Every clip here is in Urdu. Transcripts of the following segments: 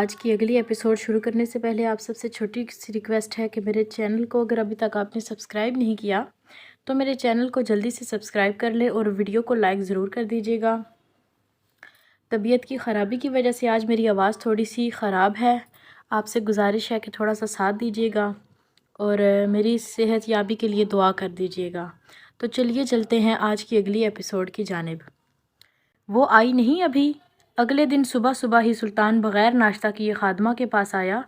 آج کی اگلی ایپیسوڈ شروع کرنے سے پہلے آپ سب سے چھوٹی سی ریکویسٹ ہے کہ میرے چینل کو اگر ابھی تک آپ نے سبسکرائب نہیں کیا تو میرے چینل کو جلدی سے سبسکرائب کر لیں اور ویڈیو کو لائک ضرور کر دیجیے گا۔ طبیعت کی خرابی کی وجہ سے آج میری آواز تھوڑی سی خراب ہے، آپ سے گزارش ہے کہ تھوڑا سا ساتھ دیجیے گا اور میری صحت یابی کے لیے دعا کر دیجیے گا۔ تو چلیے چلتے ہیں آج کی اگلی ایپیسوڈ کی جانب۔ وہ آئی نہیں ابھی؟ اگلے دن صبح صبح ہی سلطان بغیر ناشتہ کیے خادمہ کے پاس آیا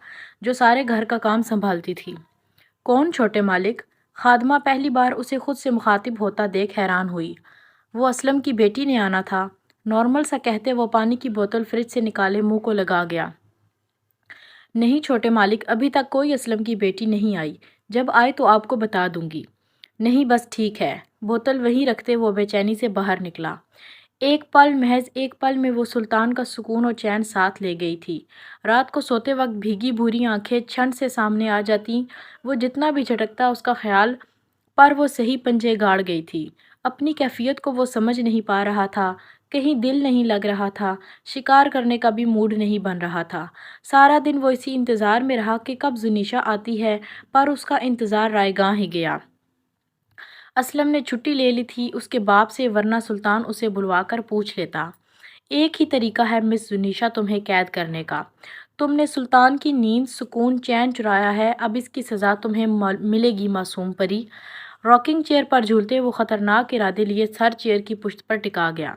جو سارے گھر کا کام سنبھالتی تھی۔ کون چھوٹے مالک؟ خادمہ پہلی بار اسے خود سے مخاطب ہوتا دیکھ حیران ہوئی۔ وہ اسلم کی بیٹی نے آنا تھا، نارمل سا کہتے وہ پانی کی بوتل فریج سے نکالے منہ کو لگا گیا۔ نہیں چھوٹے مالک، ابھی تک کوئی اسلم کی بیٹی نہیں آئی، جب آئے تو آپ کو بتا دوں گی۔ نہیں بس ٹھیک ہے۔ بوتل وہیں رکھتے وہ بے چینی سے باہر نکلا۔ ایک پل، محض ایک پل میں وہ سلطان کا سکون اور چین ساتھ لے گئی تھی۔ رات کو سوتے وقت بھیگی بھوری آنکھیں چھن سے سامنے آ جاتیں، وہ جتنا بھی جھٹکتا اس کا خیال، پر وہ صحیح پنجے گاڑ گئی تھی۔ اپنی کیفیت کو وہ سمجھ نہیں پا رہا تھا، کہیں دل نہیں لگ رہا تھا، شکار کرنے کا بھی موڈ نہیں بن رہا تھا۔ سارا دن وہ اسی انتظار میں رہا کہ کب زنیشا آتی ہے، پر اس کا انتظار رائے گاں ہی گیا۔ اسلم نے چھٹی لے لی تھی اس کے باپ سے، ورنہ سلطان اسے بلوا کر پوچھ لیتا۔ ایک ہی طریقہ ہے مس زنیشا تمہیں قید کرنے کا۔ تم نے سلطان کی نیند، سکون، چین چرایا ہے، اب اس کی سزا تمہیں ملے گی معصوم پری۔ راکنگ چیئر پر جھولتے وہ خطرناک ارادے لیے سر چیئر کی پشت پر ٹکا گیا۔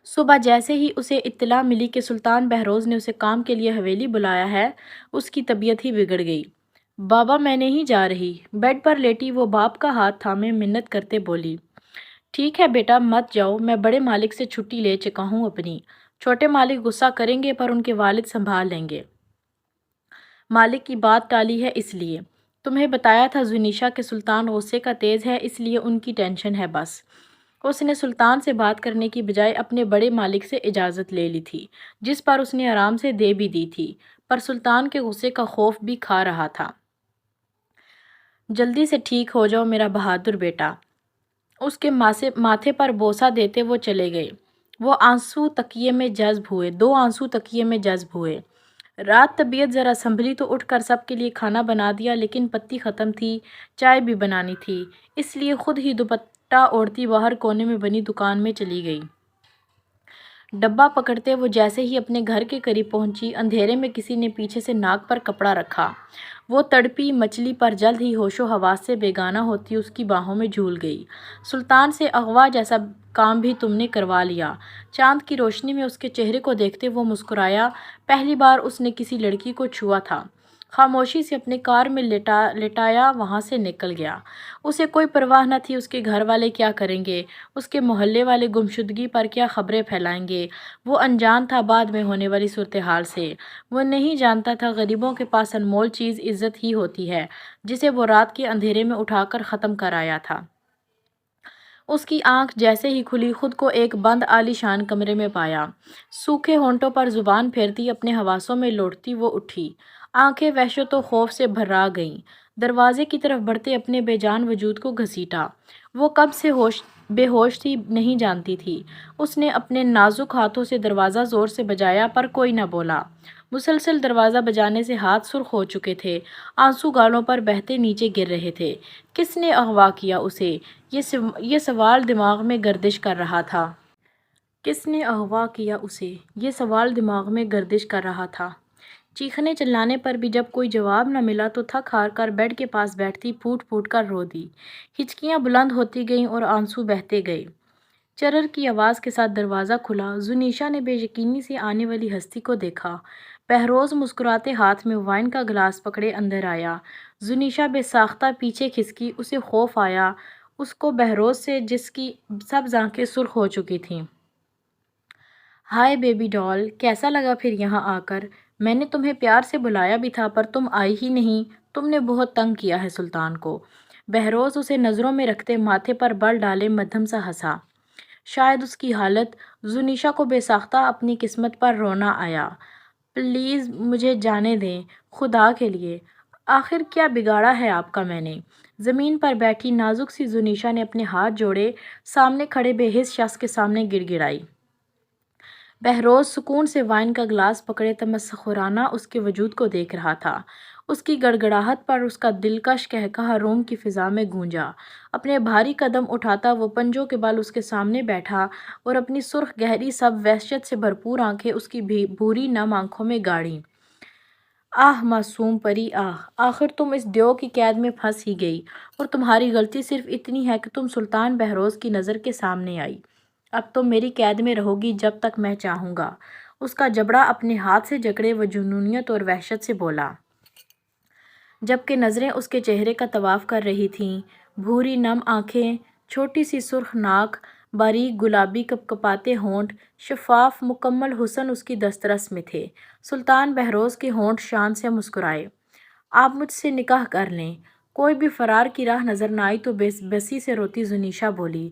صبح جیسے ہی اسے اطلاع ملی کہ سلطان بہروز نے اسے کام کے لیے حویلی بلایا ہے، اس کی طبیعت ہی بگڑ گئی۔ بابا میں نہیں جا رہی۔ بیڈ پر لیٹی وہ باپ کا ہاتھ تھامے منت کرتے بولی۔ ٹھیک ہے بیٹا مت جاؤ، میں بڑے مالک سے چھٹی لے چکا ہوں اپنی۔ چھوٹے مالک غصہ کریں گے پر ان کے والد سنبھال لیں گے۔ مالک کی بات ٹالی ہے اس لیے۔ تمہیں بتایا تھا زنیشا کہ سلطان غصے کا تیز ہے، اس لیے ان کی ٹینشن ہے بس۔ اس نے سلطان سے بات کرنے کی بجائے اپنے بڑے مالک سے اجازت لے لی تھی، جس پر اس نے آرام سے دے بھی دی تھی، پر سلطان کے غصے کا خوف بھی کھا رہا تھا۔ جلدی سے ٹھیک ہو جاؤ میرا بہادر بیٹا۔ اس کے ماتھے پر بوسہ دیتے وہ چلے گئے۔ وہ آنسو تکیے میں جذب ہوئے، 2 آنسو تکیے میں جذب ہوئے۔ رات طبیعت ذرا سنبھلی تو اٹھ کر سب کے لیے کھانا بنا دیا، لیکن پتی ختم تھی، چائے بھی بنانی تھی، اس لیے خود ہی دوپٹہ اوڑھتی باہر کونے میں بنی دکان میں چلی گئی۔ ڈبہ پکڑتے وہ جیسے ہی اپنے گھر کے قریب پہنچی، اندھیرے میں کسی نے پیچھے سے ناک پر کپڑا رکھا۔ وہ تڑپی مچلی پر جلد ہی ہوش و حواس سے بیگانہ ہوتی اس کی باہوں میں جھول گئی۔ سلطان سے اغوا جیسا کام بھی تم نے کروا لیا۔ چاند کی روشنی میں اس کے چہرے کو دیکھتے وہ مسکرایا، پہلی بار اس نے کسی لڑکی کو چھوا تھا۔ خاموشی سے اپنے کار میں لٹایا وہاں سے نکل گیا۔ اسے کوئی پرواہ نہ تھی اس کے گھر والے کیا کریں گے، اس کے محلے والے گمشدگی پر کیا خبریں پھیلائیں گے۔ وہ انجان تھا بعد میں ہونے والی صورتحال سے۔ وہ نہیں جانتا تھا غریبوں کے پاس انمول چیز عزت ہی ہوتی ہے، جسے وہ رات کے اندھیرے میں اٹھا کر ختم کر آیا تھا۔ اس کی آنکھ جیسے ہی کھلی، خود کو ایک بند عالی شان کمرے میں پایا۔ سوکھے ہونٹوں پر زبان پھیرتی اپنے حواسوں میں لوٹتی وہ اٹھی۔ آنکھیں وحشت و خوف سے بھرا گئیں۔ دروازے کی طرف بڑھتے اپنے بے جان وجود کو گھسیٹا۔ وہ کب سے بے ہوش تھی نہیں جانتی تھی۔ اس نے اپنے نازک ہاتھوں سے دروازہ زور سے بجایا پر کوئی نہ بولا۔ مسلسل دروازہ بجانے سے ہاتھ سرخ ہو چکے تھے، آنسو گالوں پر بہتے نیچے گر رہے تھے۔ کس نے اغوا کیا اسے؟ یہ سوال دماغ میں گردش کر رہا تھا۔ کس نے اغوا کیا اسے؟ یہ سوال دماغ میں گردش کر رہا تھا۔ چیخنے چلانے پر بھی جب کوئی جواب نہ ملا تو تھک ہار کر بیڈ کے پاس بیٹھتی پھوٹ پھوٹ کر رو دی۔ ہچکیاں بلند ہوتی گئیں اور آنسو بہتے گئے۔ چرر کی آواز کے ساتھ دروازہ کھلا۔ زنیشا نے بے یقینی سے آنے والی ہستی کو دیکھا۔ بہروز مسکراتے ہاتھ میں وائن کا گلاس پکڑے اندر آیا۔ زنیشا بے ساختہ پیچھے کھسکی، اسے خوف آیا اس کو بہروز سے جس کی سبز آنکھیں سرخ ہو چکی تھیں۔ ہائے بیبی ڈال، کیسا لگا پھر یہاں آ کر؟ میں نے تمہیں پیار سے بلایا بھی تھا پر تم آئی ہی نہیں، تم نے بہت تنگ کیا ہے سلطان کو۔ بہروز اسے نظروں میں رکھتے ماتھے پر بل ڈالے مدھم سا ہنسا۔ شاید اس کی حالت، زنیشا کو بے ساختہ اپنی قسمت پر رونا آیا۔ پلیز مجھے جانے دیں، خدا کے لیے، آخر کیا بگاڑا ہے آپ کا میں نے؟ زمین پر بیٹھی نازک سی زنیشا نے اپنے ہاتھ جوڑے، سامنے کھڑے بے حس شخص کے سامنے گڑ گڑائی۔ بہروز سکون سے وائن کا گلاس پکڑے تمسخرانہ اس کے وجود کو دیکھ رہا تھا۔ اس کی گڑگڑاہٹ پر اس کا دلکش قہقہہ روم کی فضا میں گونجا۔ اپنے بھاری قدم اٹھاتا وہ پنجوں کے بل اس کے سامنے بیٹھا اور اپنی سرخ گہری سب وحشت سے بھرپور آنکھیں اس کی بھوری نم آنکھوں میں گاڑیں۔ آہ معصوم پری آہ، آخر تم اس دیو کی قید میں پھنس ہی گئی، اور تمہاری غلطی صرف اتنی ہے کہ تم سلطان بہروز کی نظر کے سامنے آئی۔ اب تم میری قید میں رہو گی جب تک میں چاہوں گا۔ اس کا جبڑا اپنے ہاتھ سے جکڑے وہ جنونیت اور وحشت سے بولا، جبکہ نظریں اس کے چہرے کا طواف کر رہی تھیں۔ بھوری نم آنکھیں، چھوٹی سی سرخ ناک، باریک گلابی کپکپاتے ہونٹ، شفاف مکمل حسن اس کی دسترس میں تھے۔ سلطان بہروز کے ہونٹ شان سے مسکرائے۔ آپ مجھ سے نکاح کر لیں۔ کوئی بھی فرار کی راہ نظر نہ آئی تو بسی سے روتی زنیشا بولی۔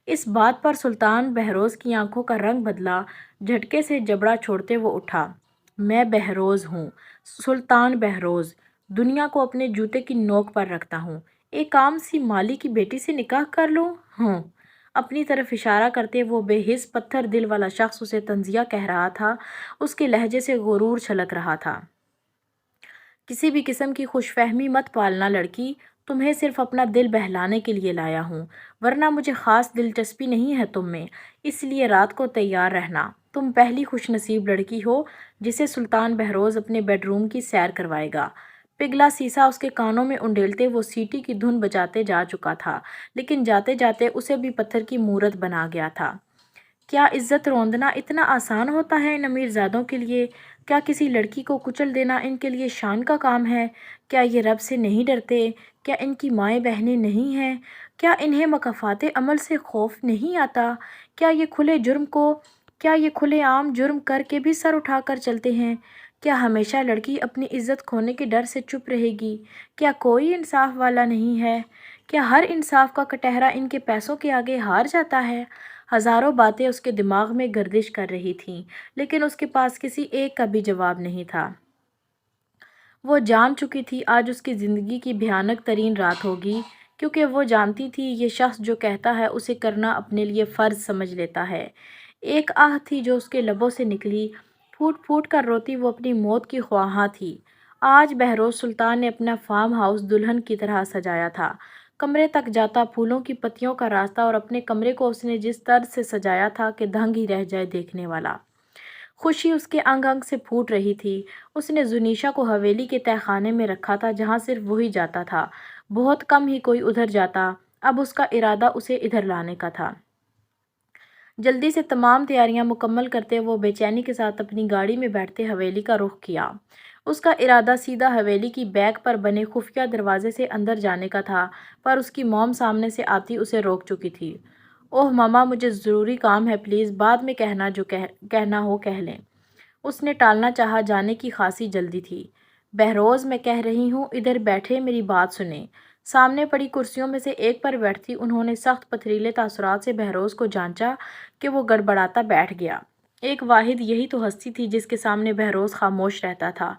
اس بات پر سلطان بہروز کی آنکھوں کا رنگ بدلا۔ جھٹکے سے جبڑا چھوڑتے وہ اٹھا۔ میں بہروز ہوں، سلطان بہروز، دنیا کو اپنے جوتے کی نوک پر رکھتا ہوں۔ ایک عام سی مالی کی بیٹی سے نکاح کر لوں؟ ہوں۔ اپنی طرف اشارہ کرتے وہ بے حس پتھر دل والا شخص اسے طنزیہ کہہ رہا تھا۔ اس کے لہجے سے غرور چھلک رہا تھا۔ کسی بھی قسم کی خوش فہمی مت پالنا لڑکی، تمہیں صرف اپنا دل بہلانے کے لیے لایا ہوں، ورنہ مجھے خاص دلچسپی نہیں ہے تم میں، اس لیے رات کو تیار رہنا۔ تم پہلی خوش نصیب لڑکی ہو جسے سلطان بہروز اپنے بیڈ روم کی سیر کروائے گا۔ پگھلا سیسا اس کے کانوں میں انڈیلتے وہ سیٹی کی دھن بجاتے جا چکا تھا، لیکن جاتے جاتے اسے بھی پتھر کی مورت بنا گیا تھا۔ کیا عزت روندنا اتنا آسان ہوتا ہے ان امیر زادوں کے لیے؟ کیا کسی لڑکی کو کچل دینا ان کے لیے شان کا کام ہے؟ کیا یہ رب سے نہیں ڈرتے؟ کیا ان کی مائیں بہنیں نہیں ہیں؟ کیا انہیں مکافات عمل سے خوف نہیں آتا؟ کیا یہ کھلے عام جرم کر کے بھی سر اٹھا کر چلتے ہیں؟ کیا ہمیشہ لڑکی اپنی عزت کھونے کے ڈر سے چپ رہے گی؟ کیا کوئی انصاف والا نہیں ہے؟ کیا ہر انصاف کا کٹہرا ان کے پیسوں کے آگے ہار جاتا ہے؟ ہزاروں باتیں اس کے دماغ میں گردش کر رہی تھیں، لیکن اس کے پاس کسی ایک کا بھی جواب نہیں تھا۔ وہ جان چکی تھی آج اس کی زندگی کی بھیانک ترین رات ہوگی، کیونکہ وہ جانتی تھی یہ شخص جو کہتا ہے اسے کرنا اپنے لیے فرض سمجھ لیتا ہے۔ ایک آہ تھی جو اس کے لبوں سے نکلی، پھوٹ پھوٹ کر روتی وہ اپنی موت کی خواہاں تھی۔ آج بہروز سلطان نے اپنا فارم ہاؤس دلہن کی طرح سجایا تھا۔ کمرے تک جاتا پھولوں کی پتیوں کا راستہ، اور اپنے کمرے کو اس نے جس طرز سے سجایا تھا کہ دنگ ہی رہ جائے دیکھنے والا۔ خوشی اس کے انگ انگ سے پھوٹ رہی تھی۔ اس نے زنیشا کو حویلی کے تہہ خانے میں رکھا تھا جہاں صرف وہی جاتا تھا، بہت کم ہی کوئی ادھر جاتا۔ اب اس کا ارادہ اسے ادھر لانے کا تھا۔ جلدی سے تمام تیاریاں مکمل کرتے وہ بے چینی کے ساتھ اپنی گاڑی میں بیٹھتے حویلی کا رخ کیا۔ اس کا ارادہ سیدھا حویلی کی بیک پر بنے خفیہ دروازے سے اندر جانے کا تھا، پر اس کی موم سامنے سے آتی اسے روک چکی تھی۔ اوہ ماما، مجھے ضروری کام ہے، پلیز بعد میں کہنا، جو کہنا ہو کہہ لیں۔ اس نے ٹالنا چاہا، جانے کی خاصی جلدی تھی۔ بہروز، میں کہہ رہی ہوں ادھر بیٹھے میری بات سنیں۔ سامنے پڑی کرسیوں میں سے ایک پر بیٹھتی انہوں نے سخت پتھریلے تاثرات سے بہروز کو جانچا کہ وہ گڑبڑاتا بیٹھ گیا۔ ایک واحد یہی تو ہستی تھی جس کے سامنے بہروز خاموش رہتا تھا۔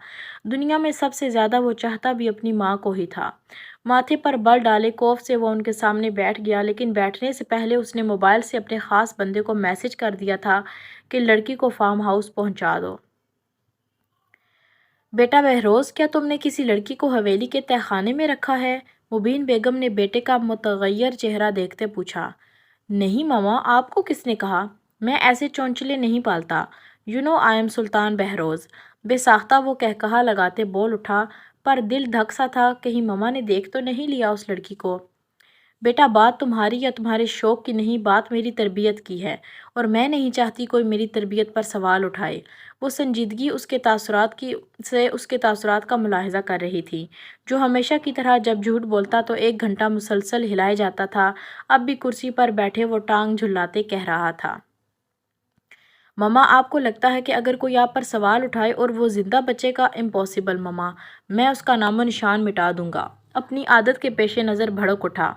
دنیا میں سب سے زیادہ وہ چاہتا بھی اپنی ماں کو ہی تھا۔ ماتھے پر بل ڈالے کوف سے وہ ان کے سامنے بیٹھ گیا، لیکن بیٹھنے سے پہلے اس نے موبائل سے اپنے خاص بندے کو میسج کر دیا تھا کہ لڑکی کو فارم ہاؤس پہنچا دو۔ بیٹا بہروز، کیا تم نے کسی لڑکی کو حویلی کے تہہ خانے میں رکھا ہے؟ مبین بیگم نے بیٹے کا متغیر چہرہ دیکھتے پوچھا۔ نہیں ماما، آپ کو کس نے کہا؟ میں ایسے چونچلے نہیں پالتا۔ I am سلطان بہروز، بے ساختہ وہ قہقہا لگاتے بول اٹھا، پر دل دھک سا تھا کہیں ماما نے دیکھ تو نہیں لیا اس لڑکی کو۔ بیٹا، بات تمہاری یا تمہارے شوق کی نہیں، بات میری تربیت کی ہے، اور میں نہیں چاہتی کوئی میری تربیت پر سوال اٹھائے۔ وہ سنجیدگی اس کے تاثرات کا ملاحظہ کر رہی تھی، جو ہمیشہ کی طرح جب جھوٹ بولتا تو 1 گھنٹہ مسلسل ہلائے جاتا تھا، اب بھی کرسی پر بیٹھے وہ ٹانگ جھلاتے کہہ رہا تھا۔ ماما، آپ کو لگتا ہے کہ اگر کوئی آپ پر سوال اٹھائے اور وہ زندہ بچے گا؟ امپاسبل ماما، میں اس کا نام و نشان مٹا دوں گا۔ اپنی عادت کے پیش نظر بھڑک اٹھا۔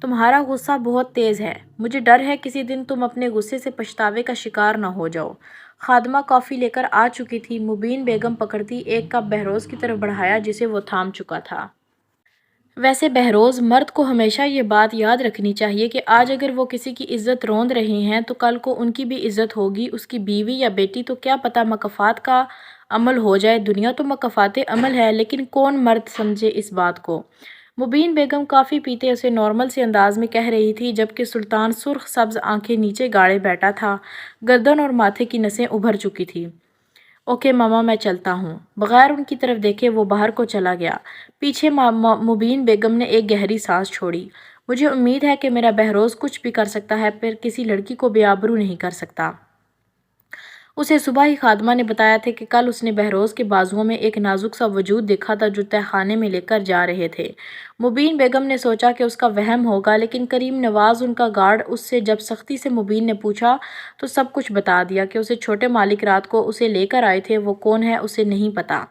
تمہارا غصہ بہت تیز ہے، مجھے ڈر ہے کسی دن تم اپنے غصے سے پچھتاوے کا شکار نہ ہو جاؤ۔ خادمہ کافی لے کر آ چکی تھی۔ مبین بیگم پکڑتی ایک کپ بہروز کی طرف بڑھایا جسے وہ تھام چکا تھا۔ ویسے بہروز مرد کو ہمیشہ یہ بات یاد رکھنی چاہیے کہ آج اگر وہ کسی کی عزت روند رہے ہیں تو کل کو ان کی بھی عزت ہوگی، اس کی بیوی یا بیٹی، تو کیا پتہ مکافات کا عمل ہو جائے۔ دنیا تو مکافات عمل ہے، لیکن کون مرد سمجھے اس بات کو۔ مبین بیگم کافی پیتے اسے نارمل سے انداز میں کہہ رہی تھی، جبکہ سلطان سرخ سبز آنکھیں نیچے گاڑے بیٹھا تھا، گردن اور ماتھے کی نسیں ابھر چکی تھی۔ اوکے ماما، میں چلتا ہوں۔ بغیر ان کی طرف دیکھے وہ باہر کو چلا گیا۔ پیچھے مبین بیگم نے ایک گہری سانس چھوڑی۔ مجھے امید ہے کہ میرا بہروز کچھ بھی کر سکتا ہے، پر کسی لڑکی کو بے آبرو نہیں کر سکتا۔ اسے صبح ہی خادمہ نے بتایا تھا کہ کل اس نے بہروز کے بازوؤں میں ایک نازک سا وجود دیکھا تھا جو تہہ خانے میں لے کر جا رہے تھے۔ مبین بیگم نے سوچا کہ اس کا وہم ہوگا، لیکن کریم نواز ان کا گارڈ اس سے جب سختی سے مبین نے پوچھا تو سب کچھ بتا دیا کہ اسے چھوٹے مالک رات کو اسے لے کر آئے تھے، وہ کون ہے اسے نہیں پتا۔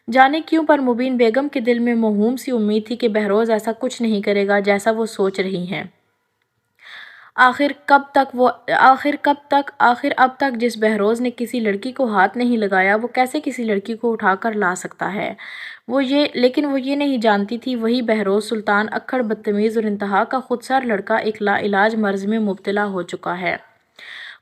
جانے کیوں پر مبین بیگم کے دل میں موہوم سی امید تھی کہ بہروز ایسا کچھ نہیں کرے گا جیسا وہ سوچ رہی ہیں۔ آخر اب تک جس بہروز نے کسی لڑکی کو ہاتھ نہیں لگایا، وہ کیسے کسی لڑکی کو اٹھا کر لا سکتا ہے؟ لیکن وہ یہ نہیں جانتی تھی وہی بہروز سلطان اکھڑ، بدتمیز اور انتہا کا خودسر لڑکا ایک لا علاج مرض میں مبتلا ہو چکا ہے۔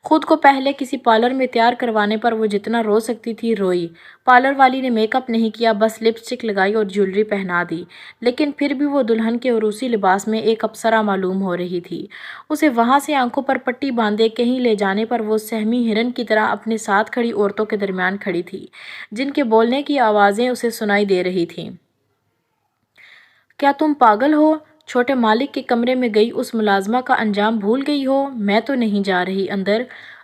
خود کو پہلے کسی پارلر میں تیار کروانے پر وہ جتنا رو سکتی تھی روئی۔ پارلر والی نے میک اپ نہیں کیا، بس لپسٹک لگائی اور جیولری پہنا دی، لیکن پھر بھی وہ دلہن کے عروسی لباس میں ایک اپسرا معلوم ہو رہی تھی۔ اسے وہاں سے آنکھوں پر پٹی باندھے کہیں لے جانے پر وہ سہمی ہرن کی طرح اپنے ساتھ کھڑی عورتوں کے درمیان کھڑی تھی، جن کے بولنے کی آوازیں اسے سنائی دے رہی تھیں۔ کیا تم پاگل ہو؟ چھوٹے مالک کے کمرے میں گئی اس ملازمہ کا انجام بھول گئی ہو؟ میں تو نہیں جا رہی اندر۔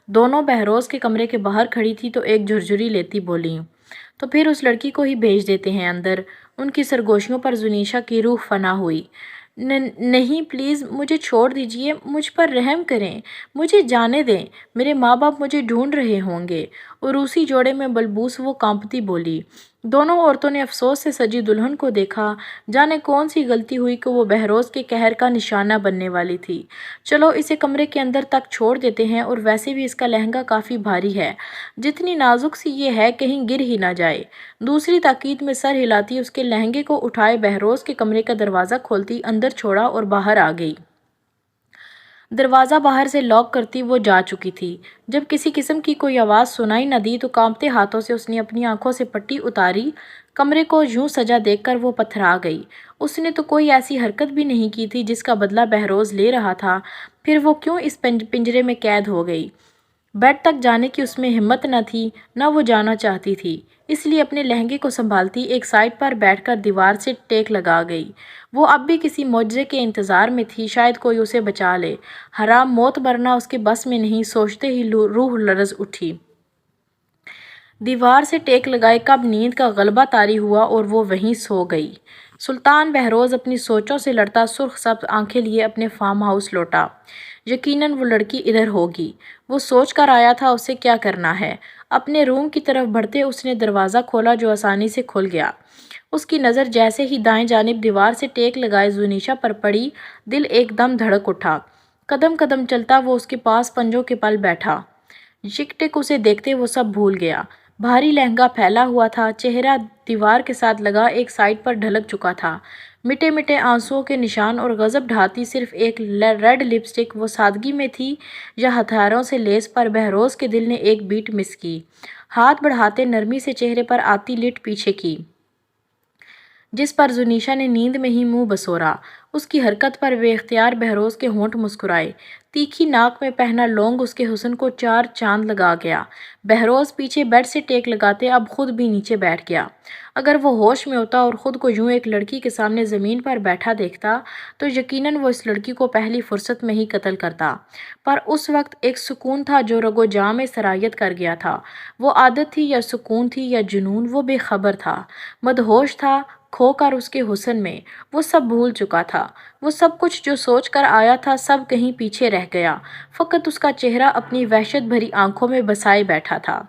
دونوں بہروز کے کمرے کے باہر کھڑی تھی تو ایک جھرجھری لیتی بولیں، تو پھر اس لڑکی کو ہی بھیج دیتے ہیں اندر۔ ان کی سرگوشیوں پر زنیشا کی روح فنا ہوئی۔ نہیں پلیز مجھے چھوڑ دیجیے، مجھ پر رحم کریں، مجھے جانے دیں، میرے ماں باپ مجھے ڈھونڈ رہے ہوں گے۔ عروسی جوڑے میں بلبوس وہ کانپتی بولی۔ دونوں عورتوں نے افسوس سے سجی دلہن کو دیکھا، جانے کون سی غلطی ہوئی کہ وہ بہروز کے قہر کا نشانہ بننے والی تھی۔ چلو اسے کمرے کے اندر تک چھوڑ دیتے ہیں، اور ویسے بھی اس کا لہنگا کافی بھاری ہے، جتنی نازک سی یہ ہے کہیں گر ہی نہ جائے۔ دوسری تاکید میں سر ہلاتی اس کے لہنگے کو اٹھائے بہروز کے کمرے کا دروازہ کھولتی اندر چھوڑا اور باہر آ گئی۔ دروازہ باہر سے لاک کرتی وہ جا چکی تھی۔ جب کسی قسم کی کوئی آواز سنائی نہ دی تو کانپتے ہاتھوں سے اس نے اپنی آنکھوں سے پٹی اتاری۔ کمرے کو یوں سجا دیکھ کر وہ پتھرا گئی۔ اس نے تو کوئی ایسی حرکت بھی نہیں کی تھی جس کا بدلہ بہروز لے رہا تھا، پھر وہ کیوں اس پنجرے میں قید ہو گئی؟ بیڈ تک جانے کی اس میں ہمت نہ تھی، نہ وہ جانا چاہتی تھی، اس لیے اپنے لہنگے کو سنبھالتی ایک سائڈ پر بیٹھ کر دیوار سے ٹیک لگا گئی۔ وہ اب بھی کسی معجزے کے انتظار میں تھی، شاید کوئی اسے بچا لے۔ حرام موت مرنا اس کے بس میں نہیں، سوچتے ہی روح لرز اٹھی۔ دیوار سے ٹیک لگائے کب نیند کا غلبہ طاری ہوا اور وہ وہیں سو گئی۔ سلطان بہروز اپنی سوچوں سے لڑتا سرخ سبز آنکھیں لیے اپنے فارم ہاؤس لوٹا۔ یقیناً وہ لڑکی ادھر ہوگی، وہ سوچ کر آیا تھا اسے کیا کرنا ہے۔ اپنے روم کی طرف بڑھتے اس نے دروازہ کھولا جو آسانی سے کھل گیا۔ اس کی نظر جیسے ہی دائیں جانب دیوار سے ٹیک لگائے زنیشا پر پڑی، دل ایک دم دھڑک اٹھا۔ قدم قدم چلتا وہ اس کے پاس پنجوں کے پل بیٹھا۔ یک ٹک اسے دیکھتے وہ سب بھول گیا۔ بھاری لہنگا پھیلا ہوا تھا، چہرہ دیوار کے ساتھ لگا ایک سائڈ پر ڈھلک چکا تھا، مٹے مٹے آنسوؤں کے نشان اور غضب ڈھاتی صرف ایک ریڈ لپسٹک۔ وہ سادگی میں تھی یا ہتھیاروں سے لیس پر بہروز کے دل نے ایک بیٹ مس کی۔ ہاتھ بڑھاتے نرمی سے چہرے پر آتی لٹ پیچھے کی، جس پر زنیشا نے نیند میں ہی منہ بسورا۔ اس کی حرکت پر بے اختیار بہروز کے ہونٹ مسکرائے۔ تیکھی ناک میں پہنا لونگ اس کے حسن کو چار چاند لگا گیا۔ بہروز پیچھے بیڈ سے ٹیک لگاتے اب خود بھی نیچے بیٹھ گیا۔ اگر وہ ہوش میں ہوتا اور خود کو یوں ایک لڑکی کے سامنے زمین پر بیٹھا دیکھتا تو یقیناً وہ اس لڑکی کو پہلی فرصت میں ہی قتل کرتا، پر اس وقت ایک سکون تھا جو رگ و جاں میں سرایت کر گیا تھا۔ وہ عادت تھی یا سکون تھی یا جنون، وہ بے خبر تھا، مدہوش تھا کھو کر اس کے حسن میں۔ وہ سب بھول چکا تھا، وہ سب کچھ جو سوچ کر آیا تھا سب کہیں پیچھے رہ گیا، فقط اس کا چہرہ اپنی وحشت بھری آنکھوں میں بسائے بیٹھا تھا۔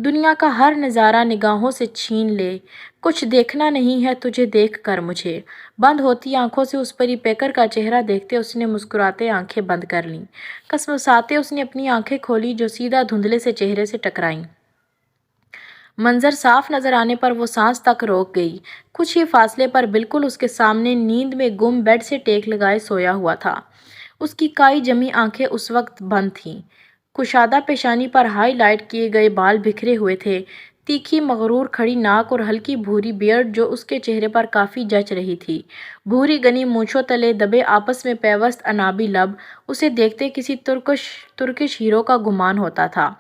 دنیا کا ہر نظارہ نگاہوں سے چھین لے، کچھ دیکھنا نہیں ہے تجھے دیکھ کر مجھے۔ بند ہوتی آنکھوں سے اس پری پیکر کا چہرہ دیکھتے اس نے مسکراتے آنکھیں بند کر لیں۔ کسمساتے اس نے اپنی آنکھیں کھولی جو سیدھا دھندلے سے چہرے سے ٹکرائیں۔ منظر صاف نظر آنے پر وہ سانس تک روک گئی۔ کچھ ہی فاصلے پر بالکل اس کے سامنے نیند میں گم بیڈ سے ٹیک لگائے سویا ہوا تھا۔ اس کی کائی جمی آنکھیں اس وقت بند تھیں۔ کشادہ پیشانی پر ہائی لائٹ کیے گئے بال بکھرے ہوئے تھے۔ تیکھی مغرور کھڑی ناک اور ہلکی بھوری بیئرڈ جو اس کے چہرے پر کافی جچ رہی تھی۔ بھوری گنی مونچھوں تلے دبے آپس میں پیوست انابی لب، اسے دیکھتے کسی ترکش ہیرو کا گمان ہوتا تھا۔